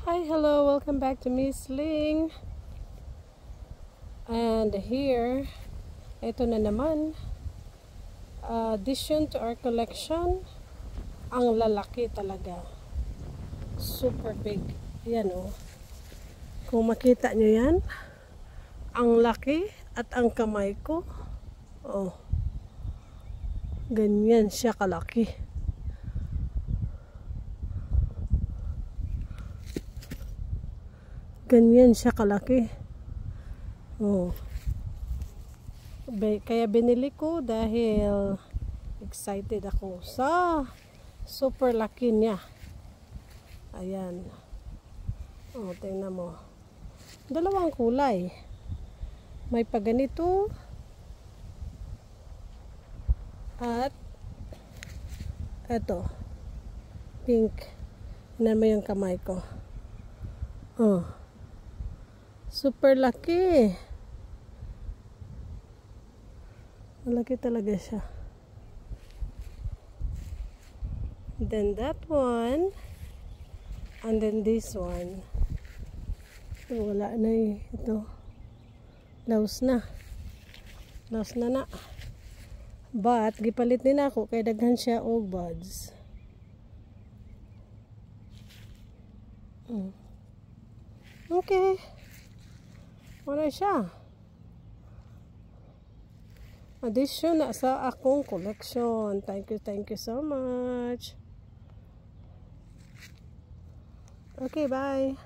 Hi, hello, welcome back to Miss Ling. And here, ito na naman, addition to our collection, ang lalaki talaga. Super big. Yan o. Kung makita nyo yan, ang laki at ang kamay ko. Oh. Ganyan siya kalaki. Ganyan siya kalaki. Oh. Kaya binili ko dahil excited ako sa super laki niya. Ayan. Oh, tingnan mo. Dalawang kulay. May paganito at eto. Pink. Tingnan mo yung kamay ko. Oh. Super laki. Malaki talaga siya. Then that one. And then this one. Wala na eh. Ito. Laos na. Laos na na. But, gipalit din ako. Kaya daghan siya og buds. Okay. Wala siya. Addition na sa akong collection. Thank you so much. Okay, bye.